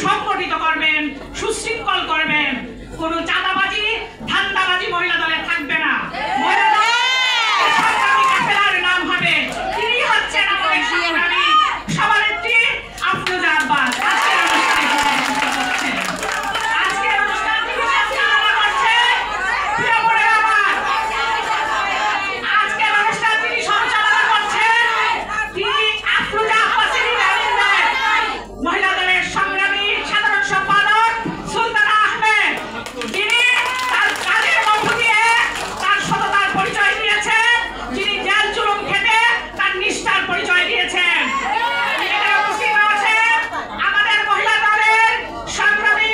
সুসংগঠিত করবেন, সুশৃঙ্খল করবেন। কোনো চাঁদাবাজি, ধান্দাবাজি মহিলা দলে থাকবে না। মহিলা দল সংগ্রামী কাফেলার নাম হবে। তিনি হচ্ছেন আমাদের সংগ্রামী সভানেত্রী আফরোজা আব্বাস। আজকের অনুষ্ঠান তিনি সঞ্চালনা করছেন। প্রিয় বোনেরা আমার, আজকের অনুষ্ঠান তিনি সঞ্চালনা করছেন। তিনি আফরোজা আব্বাসেরই ম্যানেজার, মহিলা দলের সংগ্রামী সাধারণ সম্পাদক সুলতানা আহমেদ। যিনি তার কাজের মধ্য দিয়ে তার সততার পরিচয় দিয়েছেন, যিনি জেল জুলুম খেটে তার নিষ্ঠার পরিচয় দিয়েছেন। এখানে উপস্থিত আছেন আমাদের মহিলা দলের সংগ্রামী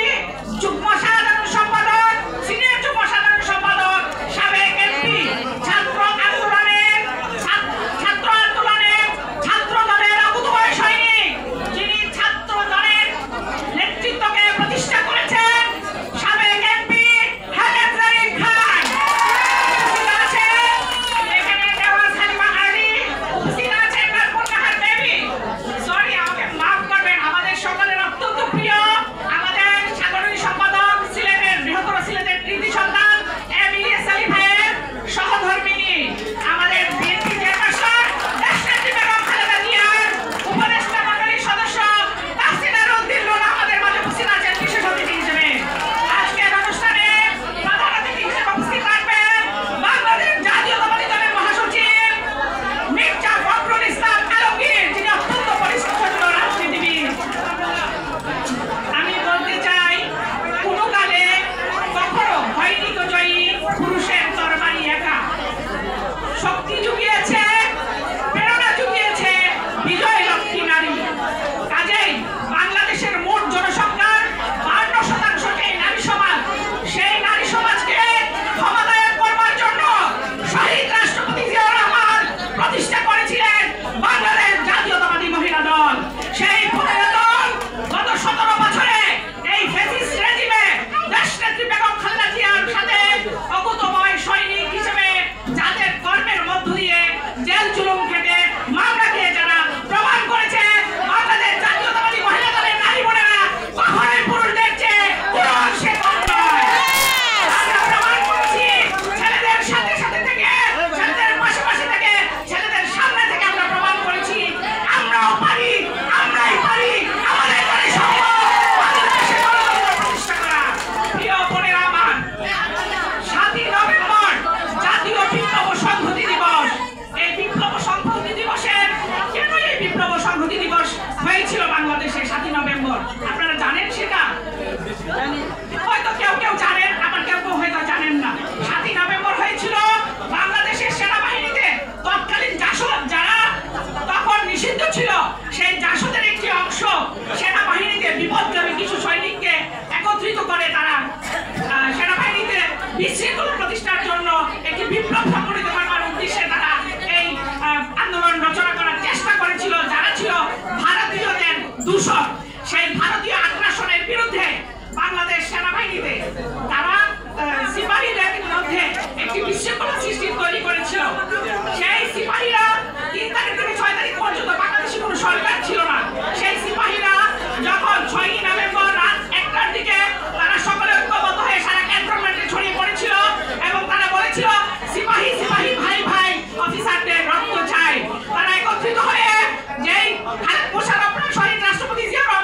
যুগ্ম সাধারণ সম্পাদক, সিনিয়র যুগ্ম সাধারণ সম্পাদক, সাবেক এমপি, ছাত্র আন্দোলনের ছাত্র দলের অকুতোভয় সৈনিক, যিনি ছাত্র দলের নেতৃত্বকে প্রতিষ্ঠা করেছেন, সাবেক এমপি হাবিব জারিন খান। উপস্থিত আছেন এখানে দেওয়াজ হালিমা আলী, উপস্থিত আছেন নাজমুল নাহার বেবি। সরি, আমাকে মাফ করবেন, আমাদের সকলের অত্যন্ত প্রিয় আমাদের সাধারণ সম্পাদক, সিলেটের বৃহত্তর সিলেটের কৃতি সন্তান এম ইলিয়াস আলী ভাইয়ের সহধর্মিনী, আমাদের বিএনপি চেয়ারপারসন দেশনেত্রী বেগম খালেদা জিয়ার উপদেষ্টা মণ্ডলীর সদস্য তাহসিনার উদ্দিন লুনা আমাদের মাঝে উপস্থিত আছেন বিশেষ অতিথি হিসেবে। আজকের অনুষ্ঠানে প্রধান অতিথি হিসেবে উপস্থিত থাকবেন বাংলাদেশ জাতীয়তাবাদী দলের মহাসচিব মির্জা ফখরুল ইসলাম আলমগীর, যিনি অত্যন্ত পরিচ্ছন্ন রাজনীতিবিদ। আমি বলতে চাই, কোনো কালে কখনো হয়নি তো জয়ী পুরুষের তরবারি একা। শক্তি জুগিয়েছে, প্রেরণা জুগিয়েছে বিজয় লক্ষ্মী নারী। কাজেই বাংলাদেশের মোট জনসংখ্যার 52% যে নারী সমাজ, সেই নারী সমাজকে ক্ষমতায়ন করবার জন্য শহীদ রাষ্ট্রপতি জিয়াউর রহমান প্রতিষ্ঠা করেছিলেন বাংলাদেশ জাতীয়তাবাদী মহিলা দল। সেই মহিলা দল গত 17 বছরে এই ফ্যাসিস্ট রেজিমে দেশনেত্রী বেগম খালেদা জিয়ার সাথে অকুতোভয় সৈনিক হিসেবে যাদের কর্মের মধ্য দিয়ে জেল জুলুম খেটে মামলা খেয়ে যারা প্রমাণ করেছে বাংলাদেশ জাতীয়তাবাদী মহিলা দলের নারী বোনেরা কখনোই পুরুষদের চেয়ে কোনো অংশে কম নয়। আমরা প্রমাণ করেছি ছেলেদের সাথে সাথে থেকে, ছেলেদের পাশাপাশি থেকে, ছেলেদের সামনে থেকে আমরা প্রমাণ করেছি আমরাও পারি, আমরাই পারি, আমাদের পারি সম্ভব বাংলাদেশে গণতন্ত্র প্রতিষ্ঠা করা। প্রিয় বোনেরা আমার, 7ই নভেম্বর জাতীয় বিপ্লব সংহতি দিবস। এই বিপ্লব সংহতি দিবসের কেন এই বিপ্লব সংহতি দিবস হয়েছিল বাংলাদেশে 7ই নভেম্বর? আপনারা জানেন সেটা? হয়তো কেউ কেউ জানেন, আবার কেউ কেউ হয়তো জানেন না। 7ই নভেম্বর হয়েছিল বাংলাদেশের সেনাবাহিনীতে তৎকালীন জাসদ, যারা তখন নিষিদ্ধ ছিল, সেই জাসদের একটি অংশ সেনাবাহিনীতে বিপদগামী কিছু সৈনিককে একত্রিত করে তারা সেনাবাহিনীতে বিশৃঙ্খলা প্রতিষ্ঠার জন্য একটি বিপ্লব সংগঠিত করবার উদ্দেশ্যে তারা এই আন্দোলন রচনা করার চেষ্টা করেছিল, যারা ছিল ভারতীয়দের দূষক। সেই ভারতীয় আগ্রাসনের বিরুদ্ধে বাংলাদেশ সেনাবাহিনীতে তারা সিপাহীদের মধ্যে একটি বিশৃঙ্খলা সৃষ্টি তৈরি করেছিল। সেই সিপাহীরা 3 তারিখ থেকে 6 তারিখ পর্যন্ত বাংলাদেশে কোনো সরকার ছিল না। সেই সিপাহীরা যখন 6ই নভেম্বর রাত 1টার দিকে তারা সকলে ঐক্যবদ্ধ হয়ে সারা ক্যান্টনমেন্টে ছড়িয়ে পড়েছিল এবং তারা বলেছিল, সিপাহী সিপাহী ভাই ভাই, অফিসারদের রক্ত চাই। তারা একত্রিত হয়ে যেই মোশাররফ শহীদ রাষ্ট্রপতি জিয়াউর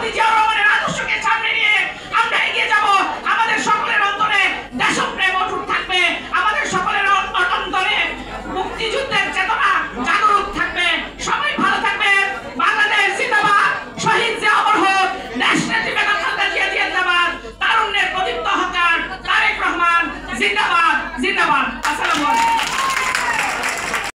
রাষ্ট্রপতি জিয়াউর রহমানের আদর্শকে সামনে নিয়ে আমরা এগিয়ে যাব। আমাদের সকলের অন্তরে দেশপ্রেম অটুট থাকবে, আমাদের সকলের অন্তরে মুক্তিযুদ্ধের চেতনা জাগরুক থাকবে। সবাই ভালো থাকবে। বাংলাদেশ জিন্দাবাদ, শহীদ জিয়া অমর হোক, দেশনেত্রী বেগম খালেদা জিয়া জিন্দাবাদ, তারুণ্যের প্রদীপ্ত হকার তারেক রহমান জিন্দাবাদ জিন্দাবাদ। আসসালামু আলাইকুম।